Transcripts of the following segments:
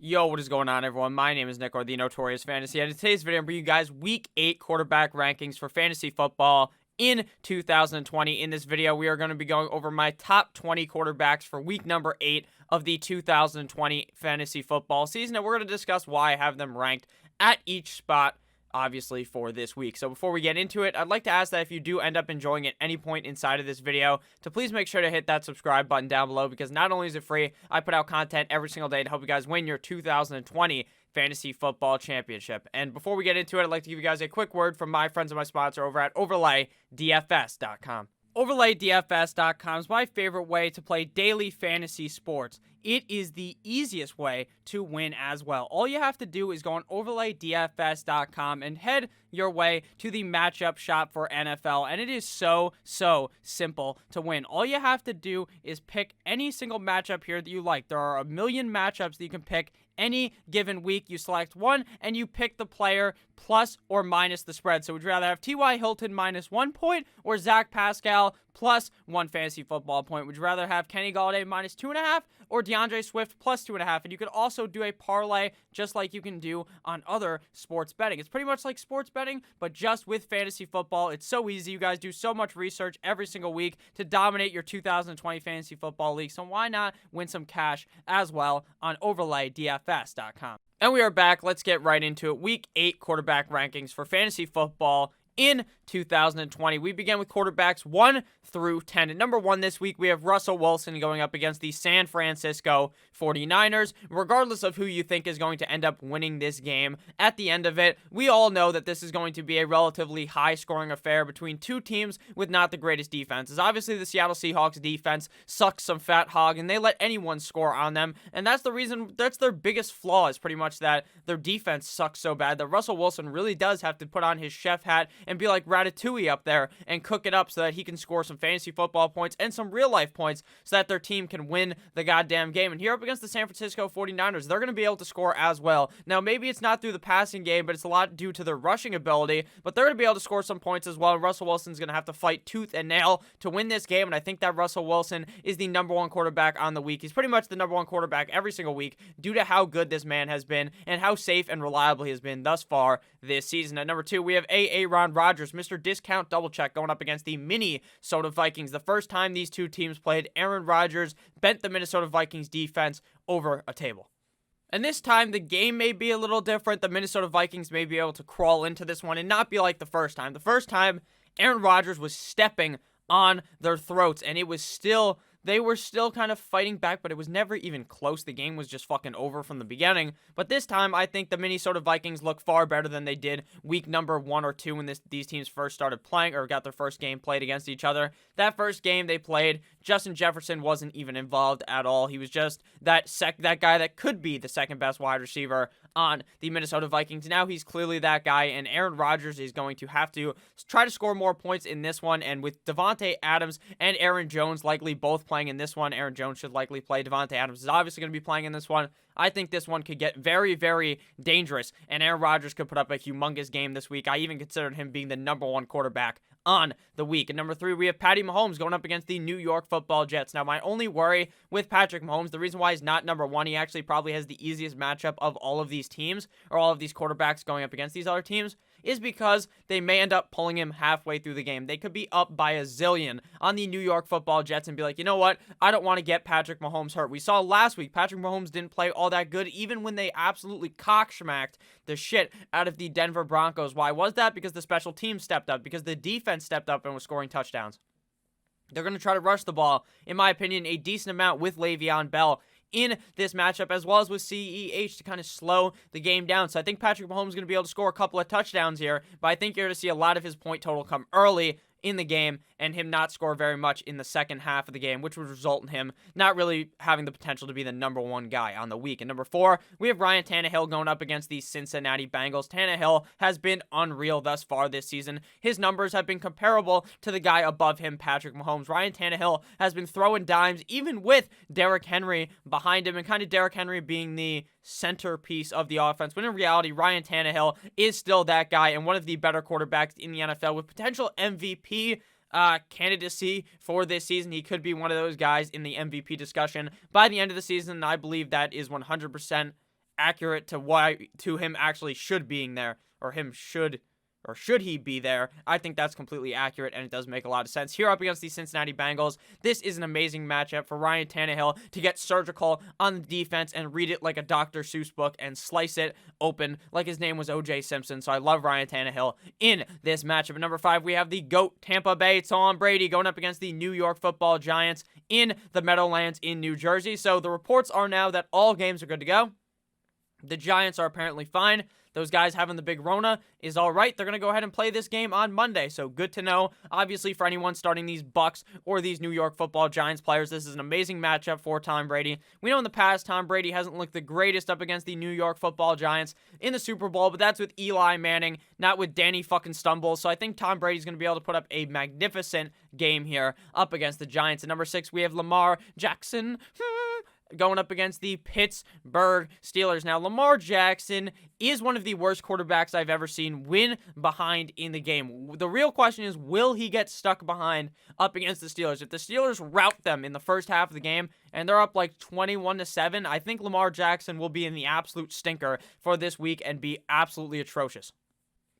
Yo, what is going on, everyone? My name is Nick, or the Notorious Fantasy, and in today's video, I'm bringing you guys Week 8 quarterback rankings for fantasy football in 2020. In this video, we are going to be going over my top 20 quarterbacks for week number 8 of the 2020 fantasy football season, and we're going to discuss why I have them ranked at each spot, obviously, for this week. So before we get into it, I'd like to ask that if you do end up enjoying at any point inside of this video, to please make sure to hit that subscribe button down below, because not only is it free, I put out content every single day to help you guys win your 2020 Fantasy Football Championship. And before we get into it, I'd like to give you guys a quick word from my friends and my sponsor over at OverlayDFS.com. OverlayDFS.com is my favorite way to play daily fantasy sports. It is the easiest way to win as well. All you have to do is go on OverlayDFS.com and head your way to the matchup shop for NFL, and it is so simple to win. All you have to do is pick any single matchup here that you like. There are a million matchups that you can pick any given week. You select one, and you pick the player plus or minus the spread. So would you rather have T.Y. Hilton minus 1 point or Zach Pascal plus 1 fantasy football point? Would you rather have Kenny Golladay minus 2.5 or DeAndre Swift plus 2.5? And you could also do a parlay just like you can do on other sports betting. It's pretty much like sports betting, but just with fantasy football. It's so easy. You guys do so much research every single week to dominate your 2020 fantasy football league. So why not win some cash as well on OverlayDFS.com? And we are back. Let's get right into it. Week 8 quarterback rankings for fantasy football in 2020. We begin with quarterbacks 1 through 10. At number 1 this week, we have Russell Wilson going up against the San Francisco 49ers. Regardless of who you think is going to end up winning this game, at the end of it, we all know that this is going to be a relatively high-scoring affair between two teams with not the greatest defenses. Obviously, the Seattle Seahawks defense sucks some fat hog, and they let anyone score on them, and that's the reason, that's their biggest flaw, is pretty much that their defense sucks so bad that Russell Wilson really does have to put on his chef hat and be like Ratatouille up there and cook it up so that he can score some fantasy football points and some real-life points so that their team can win the goddamn game. And here up against the San Francisco 49ers, they're going to be able to score as well. Now, maybe it's not through the passing game, but it's a lot due to their rushing ability, but they're going to be able to score some points as well. And Russell Wilson's going to have to fight tooth and nail to win this game, and I think that Russell Wilson is the number 1 quarterback on the week. He's pretty much the number 1 quarterback every single week due to how good this man has been and how safe and reliable he has been thus far this season. At number 2, we have Aaron Rodgers, Mr. Discount Double Check, going up against the Minnesota Vikings. The first time these two teams played, Aaron Rodgers bent the Minnesota Vikings defense over a table. And this time, the game may be a little different. The Minnesota Vikings may be able to crawl into this one and not be like the first time. The first time, Aaron Rodgers was stepping on their throats, and it was still, they were still kind of fighting back, but it was never even close. The game was just fucking over from the beginning. But this time, I think the Minnesota Vikings look far better than they did week number 1 or 2 when these teams first started playing or got their first game played against each other. That first game they played, Justin Jefferson wasn't even involved at all. He was just that guy that could be the second best wide receiver on the Minnesota Vikings. Now he's clearly that guy, and Aaron Rodgers is going to have to try to score more points in this one. And with Davante Adams and Aaron Jones likely both playing in this one, Aaron Jones should likely play. Davante Adams is obviously going to be playing in this one. I think this one could get very, very dangerous, and Aaron Rodgers could put up a humongous game this week. I even considered him being the number 1 quarterback on the week. At number 3, we have Patty Mahomes going up against the New York Football Jets. Now, my only worry with Patrick Mahomes, the reason why he's not number 1, he actually probably has the easiest matchup of all of these teams, or all of these quarterbacks going up against these other teams, is because they may end up pulling him halfway through the game. They could be up by a zillion on the New York Football Jets and be like, you know what? I don't want to get Patrick Mahomes hurt. We saw last week, Patrick Mahomes didn't play all that good, even when they absolutely cock-schmacked the shit out of the Denver Broncos. Why was that? Because the special team stepped up, because the defense stepped up and was scoring touchdowns. They're going to try to rush the ball, in my opinion, a decent amount with Le'Veon Bell in this matchup, as well as with CEH to kind of slow the game down. So I think Patrick Mahomes is going to be able to score a couple of touchdowns here, but I think you're going to see a lot of his point total come early in the game and him not score very much in the second half of the game, which would result in him not really having the potential to be the number 1 guy on the week. And number 4, we have Ryan Tannehill going up against the Cincinnati Bengals. Tannehill has been unreal thus far this season. His numbers have been comparable to the guy above him, Patrick Mahomes. Ryan Tannehill has been throwing dimes, even with Derrick Henry behind him, and kind of Derrick Henry being the centerpiece of the offense, when in reality, Ryan Tannehill is still that guy and one of the better quarterbacks in the NFL with potential MVP candidacy for this season. He could be one of those guys in the MVP discussion by the end of the season, and I believe that is 100% accurate to him actually should being there, or should he be there? I think that's completely accurate, and it does make a lot of sense. Here up against the Cincinnati Bengals, this is an amazing matchup for Ryan Tannehill to get surgical on the defense and read it like a Dr. Seuss book and slice it open like his name was O.J. Simpson. So I love Ryan Tannehill in this matchup. At number 5, we have the GOAT Tampa Bay Tom Brady going up against the New York Football Giants in the Meadowlands in New Jersey. So the reports are now that all games are good to go. The Giants are apparently fine. Those guys having the big Rona is all right. They're going to go ahead and play this game on Monday, so good to know. Obviously, for anyone starting these Bucs or these New York Football Giants players, this is an amazing matchup for Tom Brady. We know in the past, Tom Brady hasn't looked the greatest up against the New York Football Giants in the Super Bowl, but that's with Eli Manning, not with Danny fucking Stumbles. So I think Tom Brady's going to be able to put up a magnificent game here up against the Giants. At number 6, we have Lamar Jackson going up against the Pittsburgh Steelers. Now, Lamar Jackson is one of the worst quarterbacks I've ever seen win behind in the game. The real question is, will he get stuck behind up against the Steelers? If the Steelers rout them in the first half of the game and they're up like 21-7, I think Lamar Jackson will be in the absolute stinker for this week and be absolutely atrocious.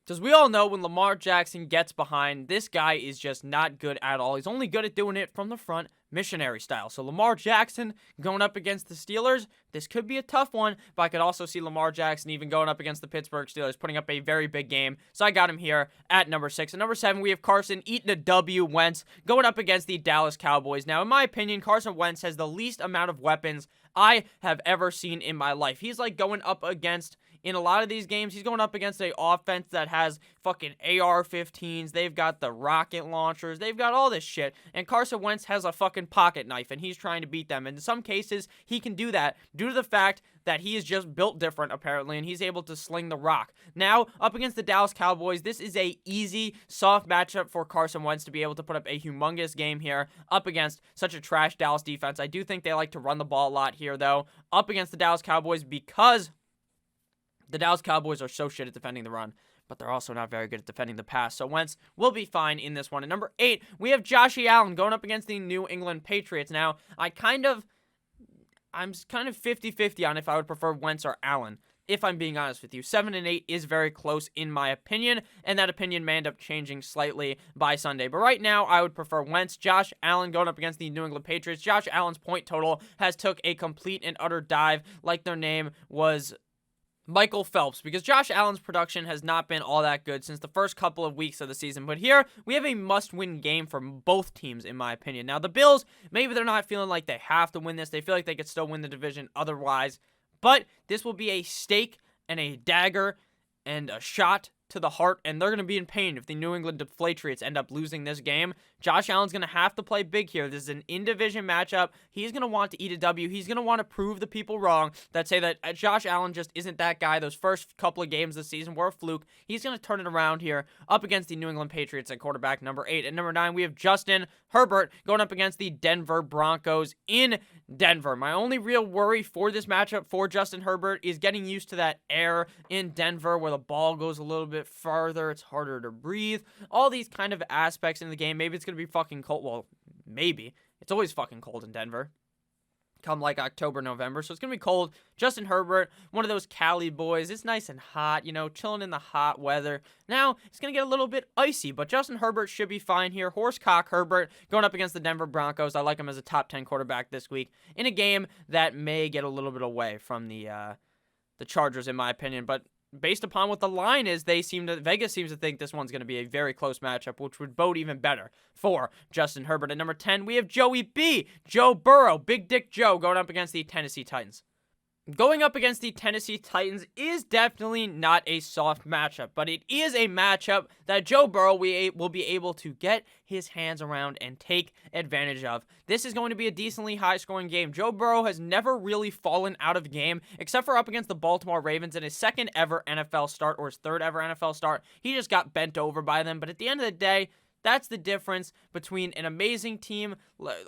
Because we all know when Lamar Jackson gets behind, this guy is just not good at all. He's only good at doing it from the front, missionary style. So Lamar Jackson going up against the Steelers, this could be a tough one, but I could also see Lamar Jackson even going up against the Pittsburgh Steelers, putting up a very big game. So I got him here at number 6. At number 7, we have Carson eating a W. Wentz going up against the Dallas Cowboys. Now, in my opinion, Carson Wentz has the least amount of weapons I have ever seen in my life. He's like going up against, in a lot of these games, he's going up against an offense that has fucking AR-15s. They've got the rocket launchers. They've got all this shit. And Carson Wentz has a fucking pocket knife, and he's trying to beat them. And in some cases, he can do that due to the fact that he is just built different, apparently, and he's able to sling the rock. Now, up against the Dallas Cowboys, this is a easy, soft matchup for Carson Wentz to be able to put up a humongous game here up against such a trash Dallas defense. I do think they like to run the ball a lot here, though, up against the Dallas Cowboys, because the Dallas Cowboys are so shit at defending the run, but they're also not very good at defending the pass. So Wentz will be fine in this one. At number 8, we have Josh Allen going up against the New England Patriots. Now, I'm kind of 50-50 on if I would prefer Wentz or Allen, if I'm being honest with you. 7 and 8 is very close in my opinion, and that opinion may end up changing slightly by Sunday. But right now, I would prefer Wentz. Josh Allen going up against the New England Patriots. Josh Allen's point total has took a complete and utter dive like their name was Michael Phelps, because Josh Allen's production has not been all that good since the first couple of weeks of the season. But here, we have a must-win game for both teams, in my opinion. Now, the Bills, maybe they're not feeling like they have to win this. They feel like they could still win the division otherwise. But this will be a stake and a dagger and a shot to the heart, and they're going to be in pain if the New England Patriots end up losing this game. Josh Allen's going to have to play big here. This is an in-division matchup. He's going to want to eat a W. He's going to want to prove the people wrong that say that Josh Allen just isn't that guy. Those first couple of games this season were a fluke. He's going to turn it around here up against the New England Patriots at quarterback number 8. At number 9, we have Justin Herbert going up against the Denver Broncos in Denver. My only real worry for this matchup for Justin Herbert is getting used to that air in Denver where the ball goes a little bit farther. It's harder to breathe. All these kind of aspects in the game. Maybe it's going to be fucking cold. Well, maybe. It's always fucking cold in Denver come like October, November. So it's going to be cold. Justin Herbert, one of those Cali boys. It's nice and hot, you know, chilling in the hot weather. Now, it's going to get a little bit icy, but Justin Herbert should be fine here. Horsecock Herbert going up against the Denver Broncos. I like him as a top 10 quarterback this week in a game that may get a little bit away from the Chargers, in my opinion. But based upon what the line is, Vegas seems to think this one's going to be a very close matchup, which would bode even better for Justin Herbert. At number 10, we have Joey B. Joe Burrow, Big Dick Joe, going up against the Tennessee Titans. Going up against the Tennessee Titans is definitely not a soft matchup, but it is a matchup that Joe Burrow will be able to get his hands around and take advantage of. This is going to be a decently high-scoring game. Joe Burrow has never really fallen out of a game, except for up against the Baltimore Ravens in his second ever NFL start, or his third ever NFL start. He just got bent over by them, but at the end of the day, that's the difference between an amazing team,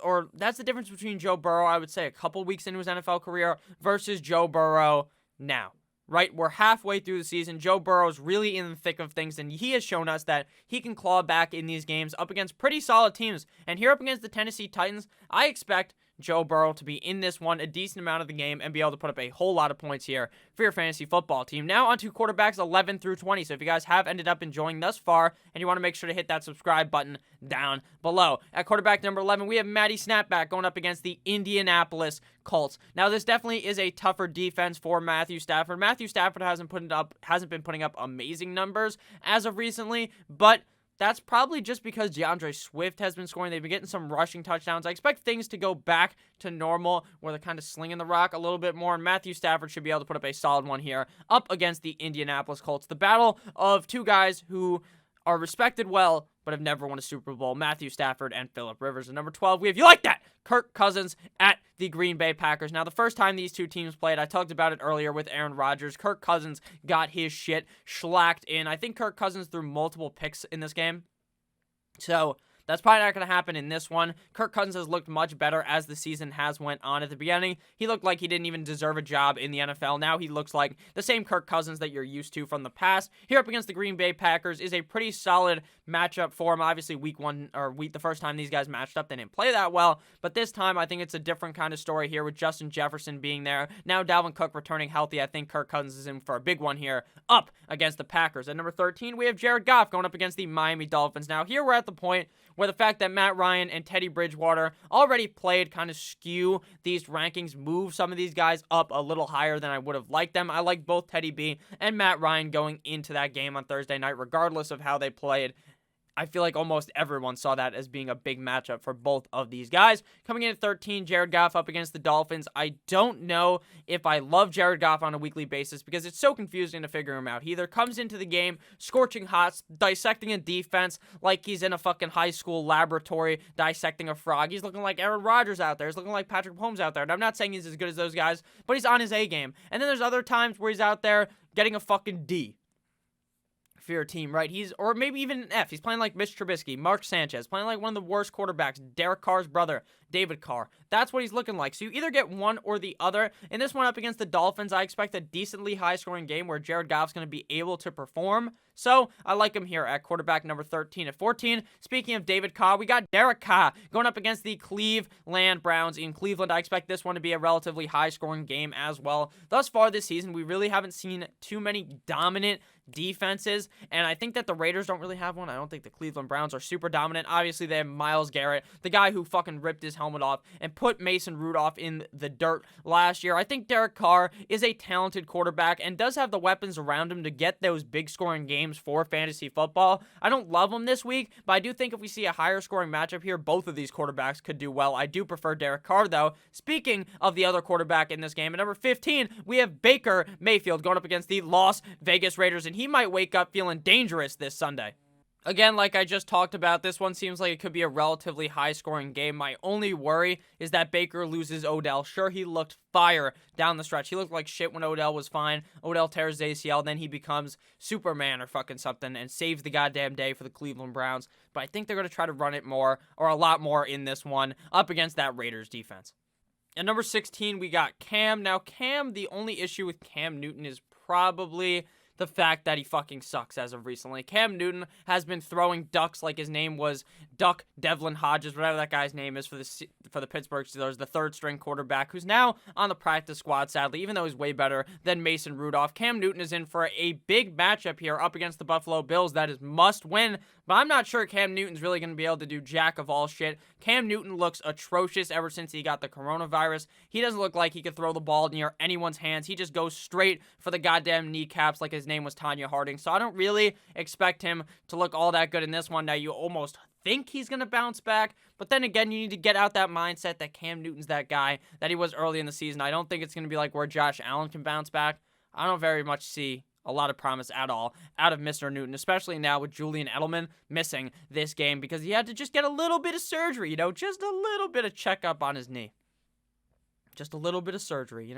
or that's the difference between Joe Burrow, I would say, a couple weeks into his NFL career versus Joe Burrow now, right? We're halfway through the season. Joe Burrow's really in the thick of things, and he has shown us that he can claw back in these games up against pretty solid teams. And here up against the Tennessee Titans, I expect Joe Burrow to be in this one a decent amount of the game and be able to put up a whole lot of points here for your fantasy football team. Now on to quarterbacks 11 through 20. So if you guys have ended up enjoying thus far and you want to make sure to hit that subscribe button down below. At quarterback number 11, we have Matty Snapback going up against the Indianapolis Colts. Now this definitely is a tougher defense for Matthew Stafford. Matthew Stafford hasn't been putting up amazing numbers as of recently, but that's probably just because DeAndre Swift has been scoring. They've been getting some rushing touchdowns. I expect things to go back to normal where they're kind of slinging the rock a little bit more, and Matthew Stafford should be able to put up a solid one here up against the Indianapolis Colts. The battle of two guys who are respected well but have never won a Super Bowl, Matthew Stafford and Phillip Rivers. And number 12, we have, you like that, Kirk Cousins at the Green Bay Packers. Now, the first time these two teams played, I talked about it earlier with Aaron Rodgers. Kirk Cousins got his shit shellacked in. I think Kirk Cousins threw multiple picks in this game. So that's probably not going to happen in this one. Kirk Cousins has looked much better as the season has went on. At the beginning, he looked like he didn't even deserve a job in the NFL. Now he looks like the same Kirk Cousins that you're used to from the past. Here up against the Green Bay Packers is a pretty solid matchup for him. Obviously, the first time these guys matched up, they didn't play that well. But this time, I think it's a different kind of story here with Justin Jefferson being there. Now Dalvin Cook returning healthy. I think Kirk Cousins is in for a big one here up against the Packers. At number 13, we have Jared Goff going up against the Miami Dolphins. Now here we're at the point where the fact that Matt Ryan and Teddy Bridgewater already played kind of skew these rankings, move some of these guys up a little higher than I would have liked them. I like both Teddy B and Matt Ryan going into that game on Thursday night, regardless of how they played. I feel like almost everyone saw that as being a big matchup for both of these guys. Coming in at 13, Jared Goff up against the Dolphins. I don't know if I love Jared Goff on a weekly basis because it's so confusing to figure him out. He either comes into the game scorching hot, dissecting a defense like he's in a fucking high school laboratory dissecting a frog. He's looking like Aaron Rodgers out there. He's looking like Patrick Mahomes out there. And I'm not saying he's as good as those guys, but he's on his A game. And then there's other times where he's out there getting a fucking D for your team, right? Or maybe even an F. He's playing like Mitch Trubisky, Mark Sanchez, playing like one of the worst quarterbacks, Derek Carr's brother, David Carr. That's what he's looking like. So you either get one or the other. In this one up against the Dolphins, I expect a decently high-scoring game where Jared Goff's going to be able to perform. So I like him here at quarterback number 13. At 14, speaking of David Carr, we got Derek Carr going up against the Cleveland Browns in Cleveland. I expect this one to be a relatively high-scoring game as well. Thus far this season, we really haven't seen too many dominant defenses, and I think that the Raiders don't really have one. I don't think the Cleveland Browns are super dominant. Obviously, they have Myles Garrett, the guy who fucking ripped his helmet off and put Mason Rudolph in the dirt last year. I think Derek Carr is a talented quarterback and does have the weapons around him to get those big scoring games for fantasy football. I don't love him this week, but I do think if we see a higher scoring matchup here, both of these quarterbacks could do well. I do prefer Derek Carr, though. Speaking of the other quarterback in this game, at number 15, we have Baker Mayfield going up against the Las Vegas Raiders, and he might wake up feeling dangerous this Sunday. Again, like I just talked about, this one seems like it could be a relatively high-scoring game. My only worry is that Baker loses Odell. Sure, he looked fire down the stretch. He looked like shit when Odell was fine. Odell tears ACL, then he becomes Superman or fucking something and saves the goddamn day for the Cleveland Browns. But I think they're going to try to run it more, or a lot more in this one, up against that Raiders defense. At number 16, we got Cam. Now, Cam, the only issue with Cam Newton is probably the fact that he fucking sucks as of recently. Cam Newton has been throwing ducks like his name was Duck Devlin Hodges, whatever that guy's name is for the Pittsburgh Steelers, the third-string quarterback who's now on the practice squad, sadly, even though he's way better than Mason Rudolph. Cam Newton is in for a big matchup here up against the Buffalo Bills that is must-win, but I'm not sure Cam Newton's really going to be able to do jack of all shit. Cam Newton looks atrocious ever since he got the coronavirus. He doesn't look like he could throw the ball near anyone's hands. He just goes straight for the goddamn kneecaps like his name was Tanya Harding. So I don't really expect him to look all that good in this one. Now, you almost think he's going to bounce back, but then again, you need to get out that mindset that Cam Newton's that guy that he was early in the season. I don't think it's going to be like where Josh Allen can bounce back. I don't very much see a lot of promise at all out of Mr. Newton, especially now with Julian Edelman missing this game because he had to just get a little bit of surgery, just a little bit of checkup on his knee. Just a little bit of surgery,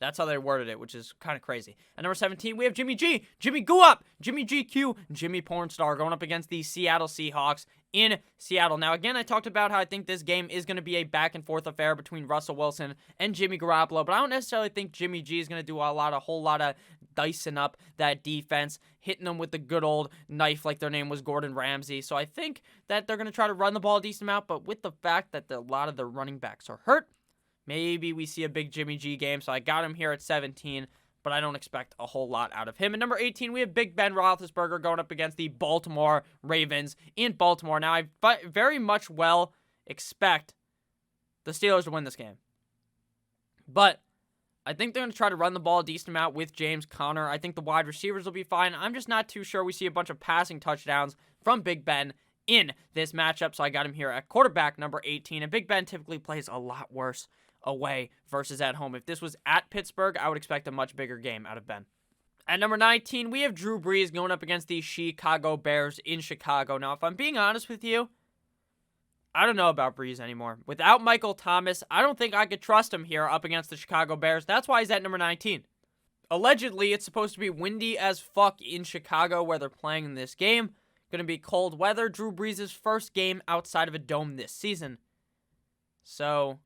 That's how they worded it, which is kind of crazy. At number 17, we have Jimmy G. Jimmy Go Up. Jimmy GQ. Jimmy Pornstar going up against the Seattle Seahawks in Seattle. Now, again, I talked about how I think this game is going to be a back-and-forth affair between Russell Wilson and Jimmy Garoppolo, but I don't necessarily think Jimmy G is going to do a whole lot of dicing up that defense, hitting them with the good old knife like their name was Gordon Ramsay. So I think that they're going to try to run the ball a decent amount, but with the fact that a lot of the running backs are hurt, Maybe we see a big Jimmy G game, so I got him here at 17, but I don't expect a whole lot out of him. At number 18, we have Big Ben Roethlisberger going up against the Baltimore Ravens in Baltimore. Now, I very much well expect the Steelers to win this game, but I think they're going to try to run the ball a decent amount with James Conner. I think the wide receivers will be fine. I'm just not too sure we see a bunch of passing touchdowns from Big Ben in this matchup, so I got him here at quarterback number 18, and Big Ben typically plays a lot worse away versus at home. If this was at Pittsburgh, I would expect a much bigger game out of Ben. At number 19, we have Drew Brees going up against the Chicago Bears in Chicago. Now, if I'm being honest with you, I don't know about Brees anymore. Without Michael Thomas, I don't think I could trust him here up against the Chicago Bears. That's why he's at number 19. Allegedly, it's supposed to be windy as fuck in Chicago where they're playing in this game. Going to be cold weather. Drew Brees' first game outside of a dome this season. So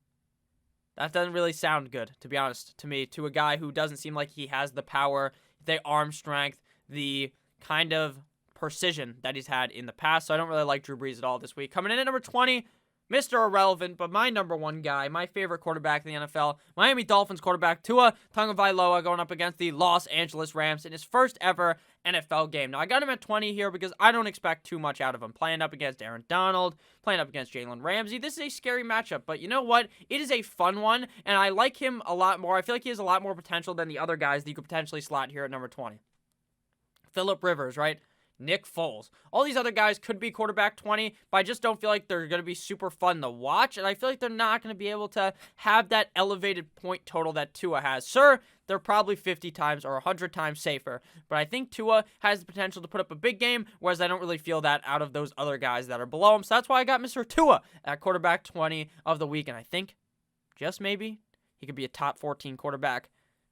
that doesn't really sound good, to be honest, to me, to a guy who doesn't seem like he has the power, the arm strength, the kind of precision that he's had in the past. So I don't really like Drew Brees at all this week. Coming in at number 20, Mr. Irrelevant, but my number one guy, my favorite quarterback in the NFL, Miami Dolphins quarterback Tua Tagovailoa going up against the Los Angeles Rams in his first ever NFL game. Now, I got him at 20 here because I don't expect too much out of him. Playing up against Aaron Donald, playing up against Jalen Ramsey. This is a scary matchup, but you know what? It is a fun one, and I like him a lot more. I feel like he has a lot more potential than the other guys that you could potentially slot here at number 20. Phillip Rivers, right? Nick Foles. All these other guys could be quarterback 20, but I just don't feel like they're going to be super fun to watch, and I feel like they're not going to be able to have that elevated point total that Tua has. Sure, they're probably 50 times or 100 times safer, but I think Tua has the potential to put up a big game, whereas I don't really feel that out of those other guys that are below him, so that's why I got Mr. Tua at quarterback 20 of the week, and I think, just maybe, he could be a top 14 quarterback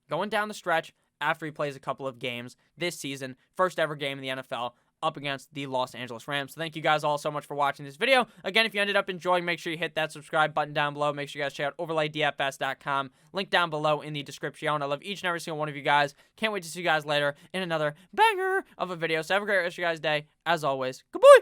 going down the stretch after he plays a couple of games this season, first ever game in the NFL, up against the Los Angeles Rams. So thank you guys all so much for watching this video. Again, if you ended up enjoying, make sure you hit that subscribe button down below. Make sure you guys check out overlaydfs.com. Link down below in the description. I love each and every single one of you guys. Can't wait to see you guys later in another banger of a video. So have a great rest of your guys' day. As always, goodbye!